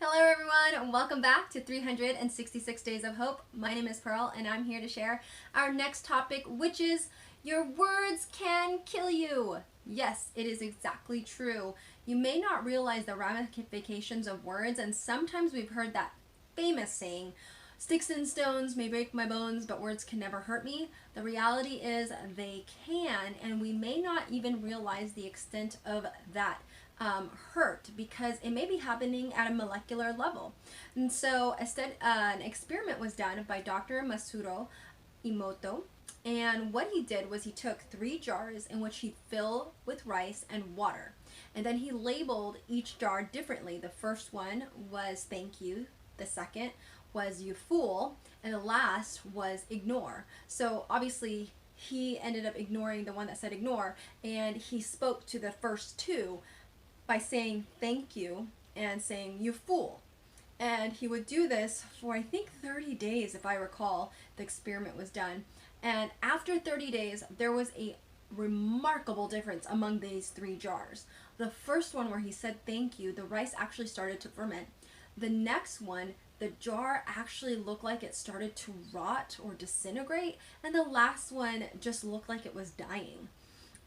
Hello everyone, and welcome back to 366 Days of Hope. My name is Pearl and I'm here to share our next topic, which is your words can kill you. Yes, it is exactly true. You may not realize the ramifications of words, and sometimes we've heard that famous saying, sticks and stones may break my bones, but words can never hurt me. The reality is they can, and we may not even realize the extent of that hurt because it may be happening at a molecular level. And so an experiment was done by Dr. Masaru Emoto. And what he did was he took 3 jars in which he filled with rice and water. And then he labeled each jar differently. The first one was thank you. The second was you fool. And the last was ignore. So obviously he ended up ignoring the one that said ignore. And he spoke to the first 2 by saying thank you and saying you fool. And he would do this for I think 30 days, if I recall, the experiment was done. And after 30 days, there was a remarkable difference among these 3 jars. The first one where he said thank you, the rice actually started to ferment. The next one, the jar actually looked like it started to rot or disintegrate. And the last one just looked like it was dying.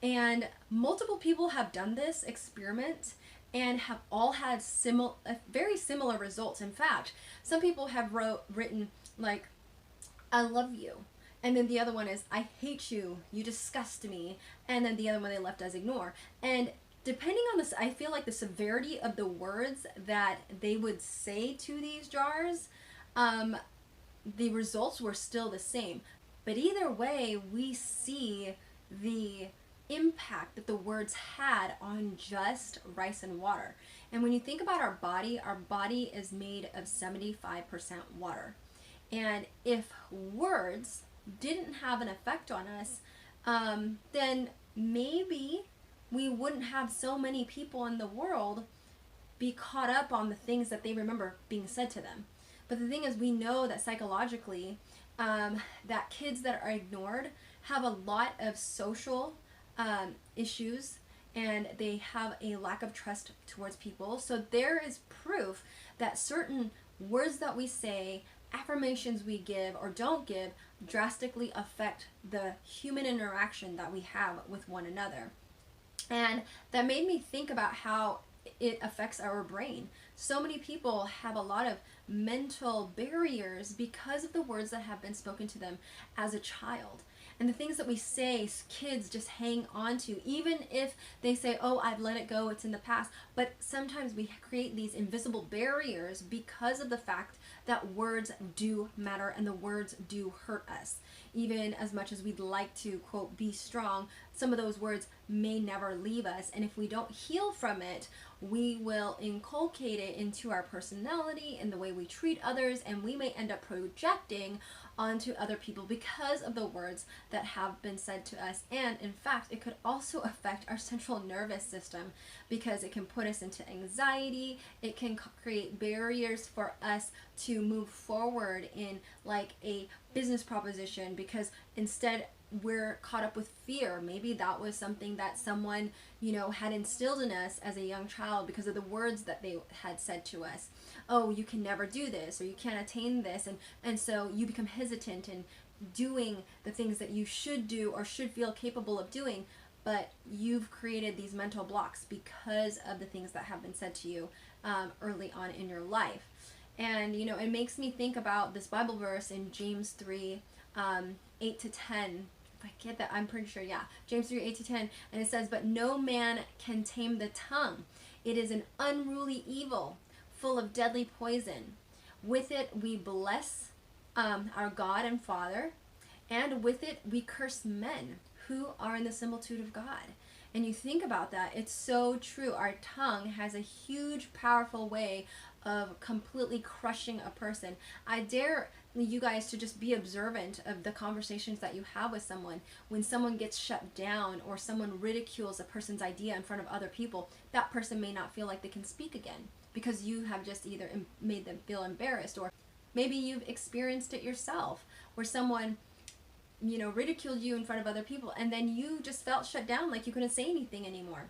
And multiple people have done this experiment and have all had very similar results. In fact, some people have written like, I love you. And then the other one is, I hate you, you disgust me. And then the other one they left as ignore. And depending on this, I feel like the severity of the words that they would say to these jars, the results were still the same. But either way, we see the impact that the words had on just rice and water. And when you think about our body is made of 75% water. And if words didn't have an effect on us, then maybe we wouldn't have so many people in the world be caught up on the things that they remember being said to them. But the thing is, we know that psychologically, that kids that are ignored have a lot of social issues, and they have a lack of trust towards people. So there is proof that certain words that we say, affirmations we give or don't give, drastically affect the human interaction that we have with one another. And that made me think about how it affects our brain. So many people have a lot of mental barriers because of the words that have been spoken to them as a child. And the things that we say, kids just hang on to, even if they say, oh, I've let it go, it's in the past. But sometimes we create these invisible barriers because of the fact that words do matter and the words do hurt us. Even as much as we'd like to, quote, be strong, some of those words may never leave us. And if we don't heal from it, we will inculcate it into our personality and the way we treat others, and we may end up projecting onto other people because of the words that have been said to us. And in fact, it could also affect our central nervous system because it can put us into anxiety. It can create barriers for us to move forward in like a business proposition, because instead we're caught up with fear. Maybe that was something that someone, had instilled in us as a young child because of the words that they had said to us. Oh, you can never do this, or you can't attain this. And so you become hesitant in doing the things that you should do or should feel capable of doing. But you've created these mental blocks because of the things that have been said to you early on in your life. And, it makes me think about this Bible verse in James 3, 8 to 10. I get that, I'm pretty sure, yeah. James 3, 8 to 10. And it says, but no man can tame the tongue. It is an unruly evil, full of deadly poison. With it we bless our God and Father, and with it we curse men who are in the similitude of God. And you think about that, it's so true. Our tongue has a huge, powerful way of completely crushing a person. I dare you guys to just be observant of the conversations that you have with someone. When someone gets shut down or someone ridicules a person's idea in front of other people, that person may not feel like they can speak again because you have just either made them feel embarrassed, or maybe you've experienced it yourself where someone ridiculed you in front of other people and then you just felt shut down, like you couldn't say anything anymore.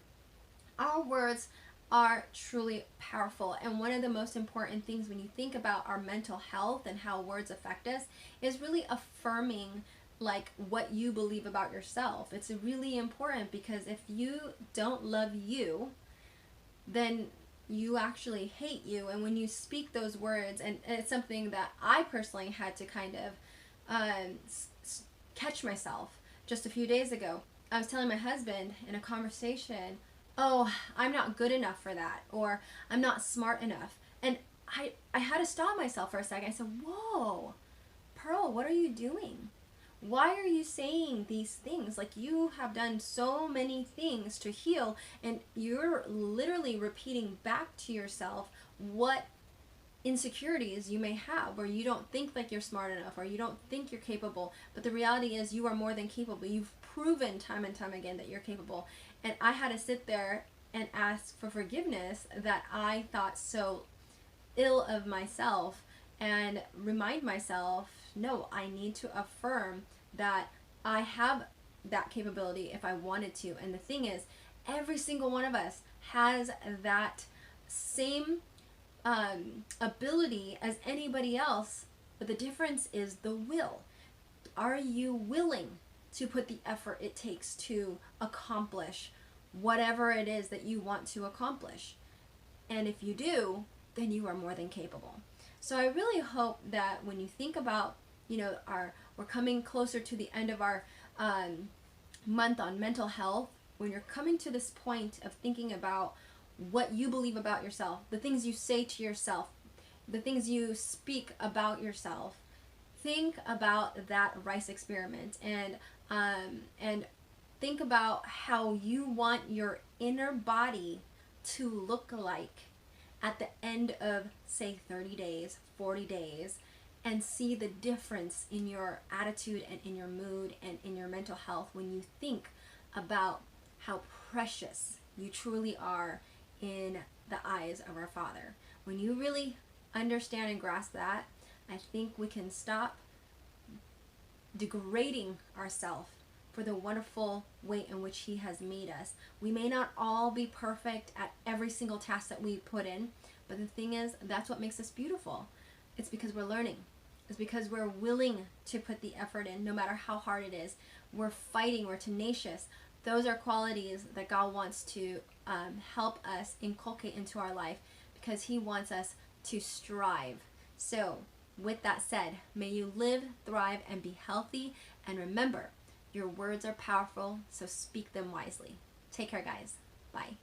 Our words are truly powerful. And one of the most important things when you think about our mental health and how words affect us is really affirming like what you believe about yourself. It's really important, because if you don't love you, then you actually hate you. And when you speak those words, and it's something that I personally had to kind of catch myself just a few days ago. I was telling my husband in a conversation, oh, I'm not good enough for that, or I'm not smart enough. And I had to stop myself for a second. I said, whoa, Pearl, what are you doing? Why are you saying these things? Like, you have done so many things to heal, and you're literally repeating back to yourself what insecurities you may have, or you don't think like you're smart enough, or you don't think you're capable. But the reality is you are more than capable. You've proven time and time again that you're capable. And I had to sit there and ask for forgiveness that I thought so ill of myself, and remind myself, no, I need to affirm that I have that capability if I wanted to. And the thing is, every single one of us has that same ability as anybody else, but the difference is the will. Are you willing to put the effort it takes to accomplish whatever it is that you want to accomplish? And if you do, then you are more than capable. So I really hope that when you think about, we're coming closer to the end of our month on mental health, when you're coming to this point of thinking about what you believe about yourself, the things you say to yourself, the things you speak about yourself, think about that rice experiment, and think about how you want your inner body to look like at the end of, say, 30 days, 40 days, and see the difference in your attitude and in your mood and in your mental health when you think about how precious you truly are in the eyes of our Father. When you really understand and grasp that, I think we can stop degrading ourselves for the wonderful way in which He has made us. We may not all be perfect at every single task that we put in, but the thing is, that's what makes us beautiful. It's because we're learning. It's because we're willing to put the effort in, no matter how hard it is. We're fighting, we're tenacious. Those are qualities that God wants to help us inculcate into our life, because He wants us to strive. So, with that said, may you live, thrive, and be healthy. And remember, your words are powerful, so speak them wisely. Take care, guys. Bye.